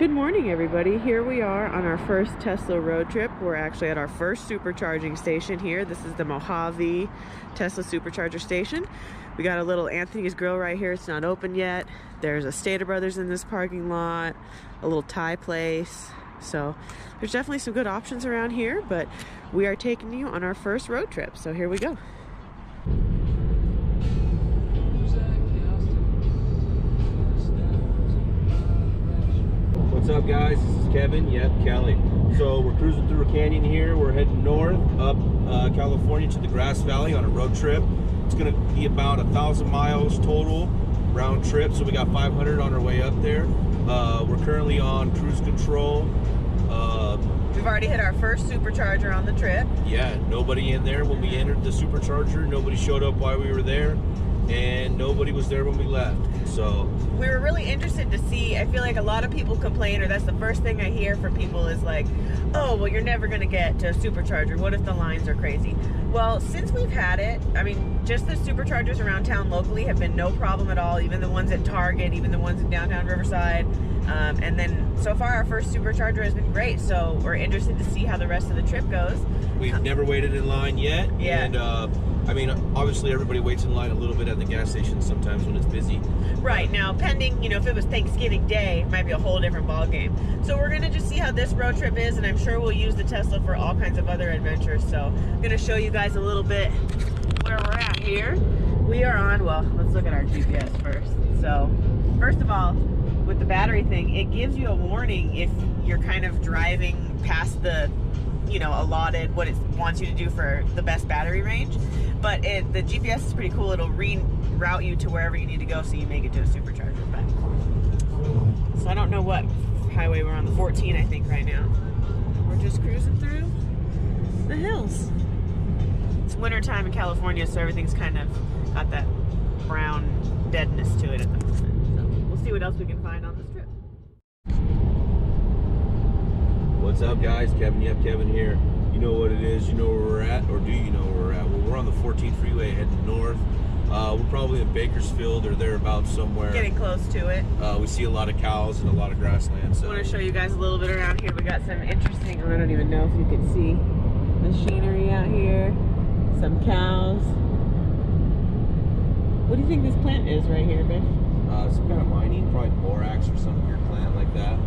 Good morning, everybody. Here we are on our first Tesla road trip. We're actually at our first supercharging station here. This is the Mojave Tesla Supercharger station. We got a little Anthony's Grill right here. It's not open yet. There's a Stater Brothers in this parking lot, a little Thai place. So there's definitely some good options around here, but we are taking you on our first road trip. So here we go. What's up, guys? This is Kevin. Yep, Kelly. So we're cruising through a canyon here. We're heading north up California to the Grass Valley on a road trip. It's going to be about 1,000 miles total round trip. So we got 500 on our way up there. We're currently on cruise control. We've already hit our first supercharger on the trip. Yeah, nobody in there when we entered the supercharger. Nobody showed up while we were there, and nobody was there when we left. So we were really interested to see. I feel like a lot of people complain, or that's the first thing I hear from people is like, oh, well, you're never going to get to a supercharger. What if the lines are crazy? Well, since we've had it, I mean, just the superchargers around town locally have been no problem at all. Even the ones at Target, even the ones in downtown Riverside. And then so far our first supercharger has been great. So we're interested to see how the rest of the trip goes. We've never waited in line yet. Yeah. And I mean, obviously everybody waits in line a little bit at the gas station sometimes when it's busy. Right. Now, pending, if it was Thanksgiving Day, it might be a whole different ball game. So we're going to just see how this road trip is, and I'm sure we'll use the Tesla for all kinds of other adventures. So I'm going to show you guys a little bit where we're at here. We are on, well, let's look at our GPS first. So, first of all, with the battery thing, it gives you a warning if you're kind of driving past the allotted what it wants you to do for the best battery range. But the GPS is pretty cool. It'll reroute you to wherever you need to go so you make it to a supercharger. So I don't know what highway we're on, the 14 I think right now. We're just cruising through the hills. It's wintertime in California, so everything's kind of got that brown deadness to it at the moment. So we'll see what else we can find on this trip. What's up, guys? Kevin. Yep, Kevin here. You know what it is. You know where we're at, or do you know where we're at? Well, we're on the 14 freeway heading north. We're probably in Bakersfield or thereabouts somewhere. Getting close to it. We see a lot of cows and a lot of grassland. So I want to show you guys a little bit around here. We got some interesting, I don't even know if you can see machinery out here. Some cows. What do you think this plant is right here, babe? Some kind of mining, probably borax or some weird plant like that.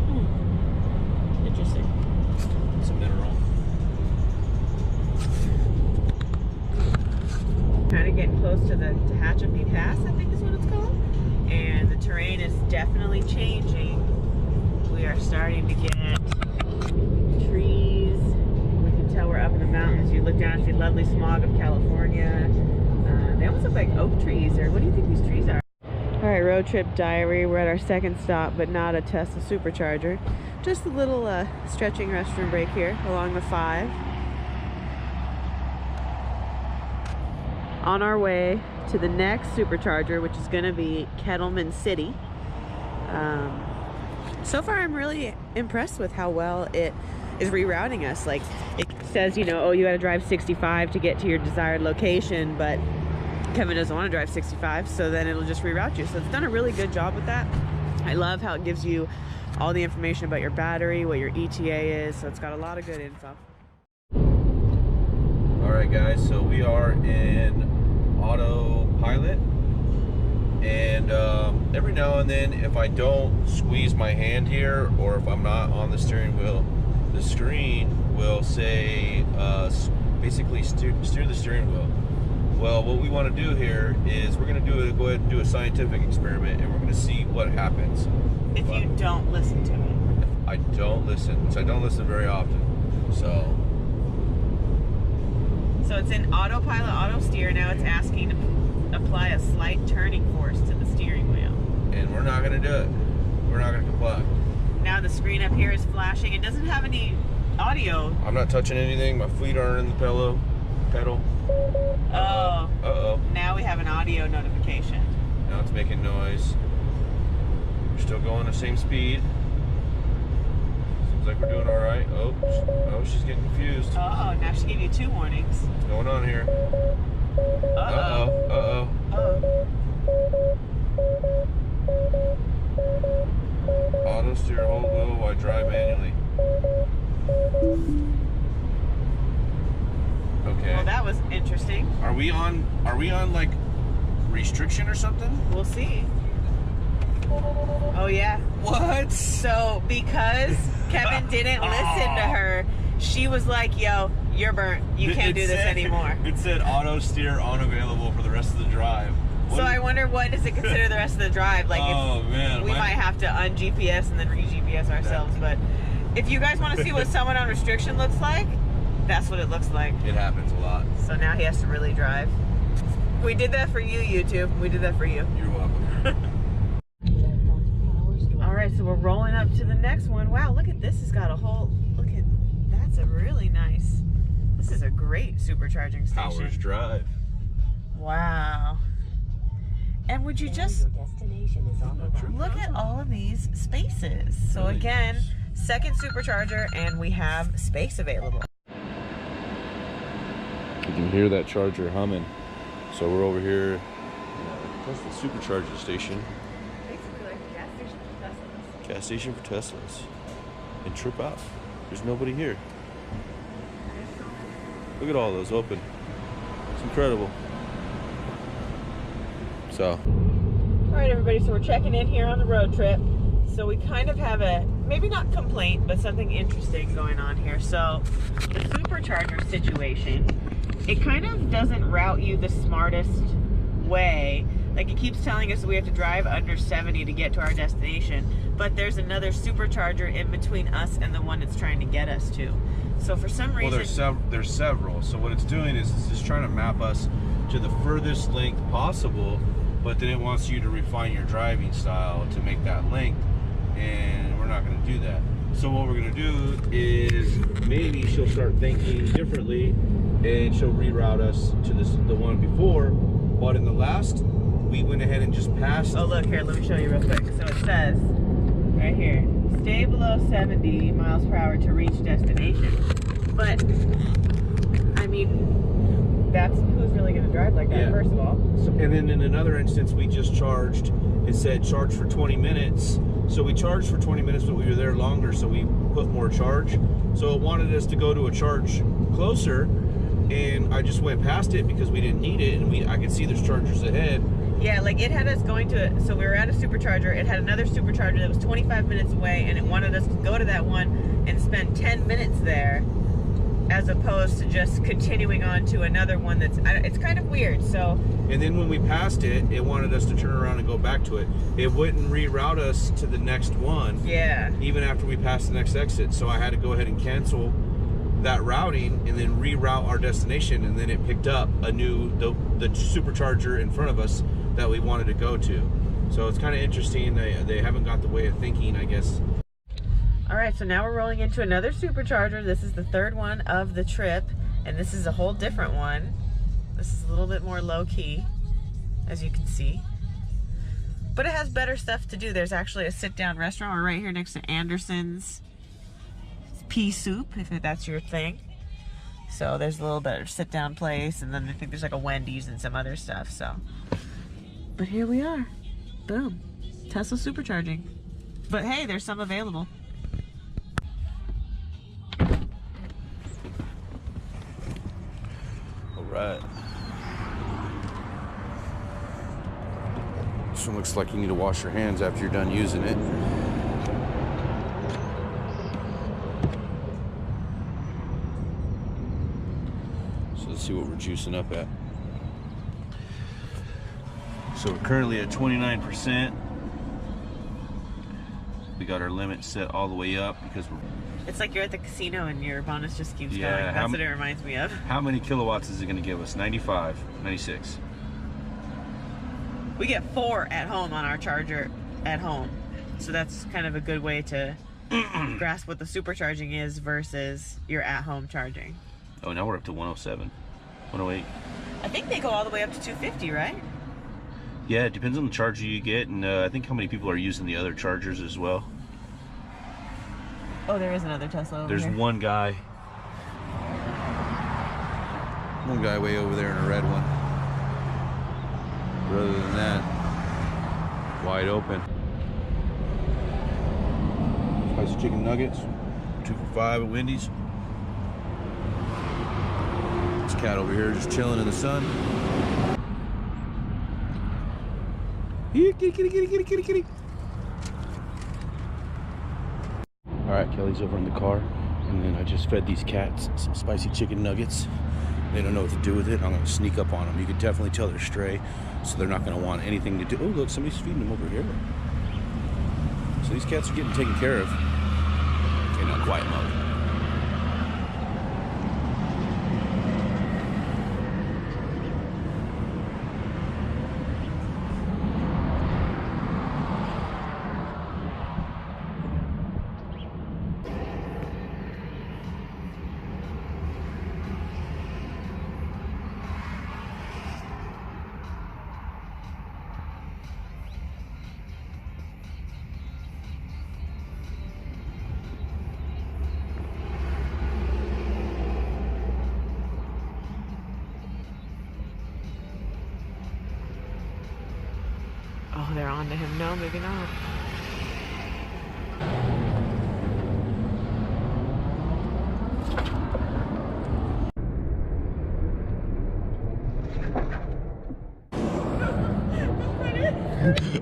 Interesting. It's a mineral. Kind of getting close to the Tehachapi Pass, I think is what it's called. And the terrain is definitely changing. We are starting to get trees. We can tell we're up in the mountains. You look down and see the lovely smog of California. They almost look like oak trees, or what do you think these trees are? All right, road trip diary. We're at our second stop, but not a Tesla supercharger. Just a little stretching restroom break here along the 5. On our way to the next supercharger, which is going to be Kettleman City. So far, I'm really impressed with how well it is rerouting us. Like, it says, oh, you got to drive 65 to get to your desired location, but Kevin doesn't want to drive 65, so then it'll just reroute you. So it's done a really good job with that. I love how it gives you all the information about your battery, what your ETA is, so it's got a lot of good info. Alright guys, so we are in Autopilot, and every now and then if I don't squeeze my hand here, or if I'm not on the steering wheel, the screen will say basically steer the steering wheel. Well, what we want to do here is we're going to go ahead and do a scientific experiment, and we're going to see what happens. If you don't listen to me. If I don't listen, which I don't listen very often. So it's in Autopilot, Auto Steer. Now it's asking to apply a slight turning force to the steering wheel. And we're not going to do it. We're not going to comply. Now the screen up here is flashing. It doesn't have any audio. I'm not touching anything. My feet aren't in the pedal. Oh. Uh-oh. Now we have an audio notification. Now it's making noise. We're still going the same speed. Seems like we're doing all right. Oh, she's getting confused. Oh, now she gave you 2 warnings. What's going on here? Uh-oh. Auto steer, hold low while interesting. Are we on like restriction or something? We'll see. Oh yeah. What? So because Kevin didn't listen to her, she was like, yo, you're burnt. You can't do this anymore. It said auto steer unavailable for the rest of the drive. So I wonder, what does it consider the rest of the drive? Like, oh man, we might have to un-GPS and then re-GPS ourselves. But if you guys want to see what someone on restriction looks like, that's what it looks like. It happens a lot. So now he has to really drive. We did that for you, YouTube. We did that for you. You're welcome. All right, so we're rolling up to the next one. Wow, look at this. It's got a whole, look at, that's a really nice, this is a great supercharging station. Powers Drive. Wow. And would you just look at all of these spaces? So Really again, nice. second supercharger, and we have space available. You can hear that charger humming. So we're over here. That's the supercharger station. Basically like a gas station for Teslas. Gas station for Teslas. And trip out. There's nobody here. Look at all those open. It's incredible. So. All right, everybody, so we're checking in here on the road trip. So we kind of have a, maybe not complaint, but something interesting going on here. So the supercharger situation, it kind of doesn't route you the smartest way. Like, it keeps telling us that we have to drive under 70 to get to our destination, but there's another supercharger in between us and the one it's trying to get us to. So for some reason... Well, there's several. So what it's doing is it's just trying to map us to the furthest length possible, but then it wants you to refine your driving style to make that length, and we're not going to do that. So what we're going to do is maybe she'll start thinking differently, and she'll reroute us to the one before. But in the last, we went ahead and just passed. Oh, look here, let me show you real quick. So it says right here, stay below 70 miles per hour to reach destination. But I mean, that's who's really going to drive like that, yeah. First of all. So, and then in another instance, we just charged. It said charge for 20 minutes. So we charged for 20 minutes, but we were there longer, so we put more charge. So it wanted us to go to a charge closer, and I just went past it because we didn't need it, and I could see there's chargers ahead. Yeah, like it had us going to it. So we were at a supercharger. It had another supercharger that was 25 minutes away, and it wanted us to go to that one and spend 10 minutes there, as opposed to just continuing on to another one that's, it's kind of weird. So, and then when we passed it, it wanted us to turn around and go back to it. It wouldn't reroute us to the next one. Yeah. Even after we passed the next exit. So I had to go ahead and cancel that routing and then reroute our destination, and then it picked up the supercharger in front of us that we wanted to go to. So it's kind of interesting. They haven't got the way of thinking, I guess. All right, so now we're rolling into another supercharger. This is the third one of the trip, and this is a whole different one. This is a little bit more low-key, as you can see. But it has better stuff to do. There's actually a sit-down restaurant. We're right here next to Anderson's Pea Soup, if that's your thing. So there's a little better sit-down place, and then I think there's like a Wendy's and some other stuff, so. But here we are. Boom. Tesla supercharging. But hey, there's some available. Right. This one looks like you need to wash your hands after you're done using it. So let's see what we're juicing up at. So we're currently at 29%. We got our limit set all the way up because we're... It's like you're at the casino and your bonus just keeps going. That's what it reminds me of. How many kilowatts is it going to give us? 95, 96. We get 4 at home on our charger at home. So that's kind of a good way to grasp what the supercharging is versus your at-home charging. Oh, now we're up to 107, 108. I think they go all the way up to 250, right? Yeah, it depends on the charger you get, and I think how many people are using the other chargers as well. Oh, there is another Tesla over There's here. one guy way over there in a red one. But other than that, wide open. Spicy chicken nuggets, 2 for $5 at Wendy's. Let's cat over here just chilling in the sun. Here, kitty, kitty, kitty, kitty, kitty, kitty. All right, Kelly's over in the car, and then I just fed these cats some spicy chicken nuggets. They don't know what to do with it. I'm gonna sneak up on them. You can definitely tell they're stray, so they're not gonna want anything to do. Oh, look, somebody's feeding them over here. So these cats are getting taken care of. Okay, now quiet mode. Oh, they're on to him. No, maybe not.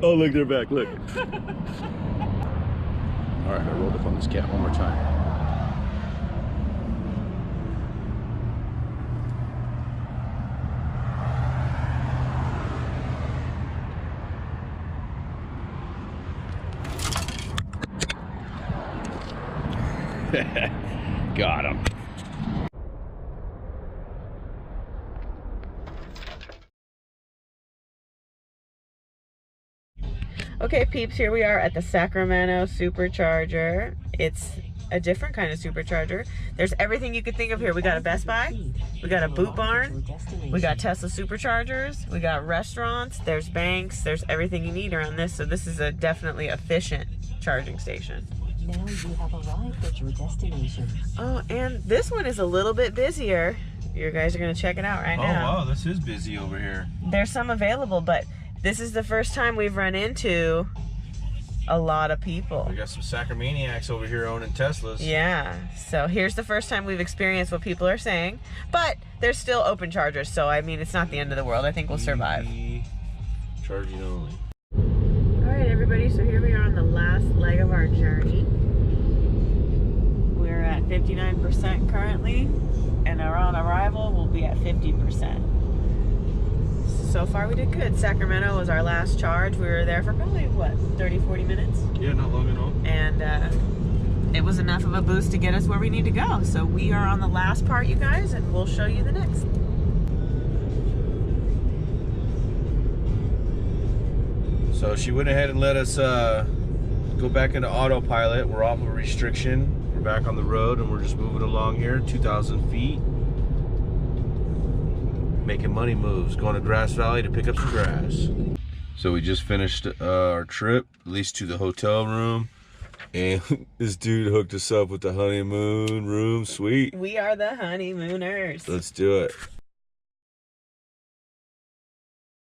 Oh, look, they're back. Look. All right, I rolled up on this cat one more time. Got him. Okay, peeps, here we are at the Sacramento Supercharger. It's a different kind of supercharger. There's everything you could think of here. We got a Best Buy, we got a boot barn, we got Tesla superchargers, we got restaurants, there's banks, there's everything you need around this. So this is a definitely efficient charging station. Now you have arrived at your destination. Oh, and this one is a little bit busier. You guys are gonna check it out right now. Oh wow, this is busy over here. There's some available, but this is the first time we've run into a lot of people. We got some Sacramaniacs over here owning Teslas. Yeah, so here's the first time we've experienced what people are saying, but there's still open chargers, so I mean, it's not the end of the world. I think we'll survive. Charging only. All right, everybody, so here we are on the last leg of our journey. We're at 59% currently, and on arrival, we'll be at 50%. So far, we did good. Sacramento was our last charge. We were there for probably, what, 30, 40 minutes? Yeah, not long at all. And it was enough of a boost to get us where we need to go. So we are on the last part, you guys, and we'll show you the next. So she went ahead and let us go back into autopilot. We're off of a restriction. We're back on the road and we're just moving along here, 2,000 feet. Making money moves, going to Grass Valley to pick up some grass. So we just finished our trip, at least to the hotel room. And this dude hooked us up with the honeymoon room suite. We are the honeymooners. Let's do it.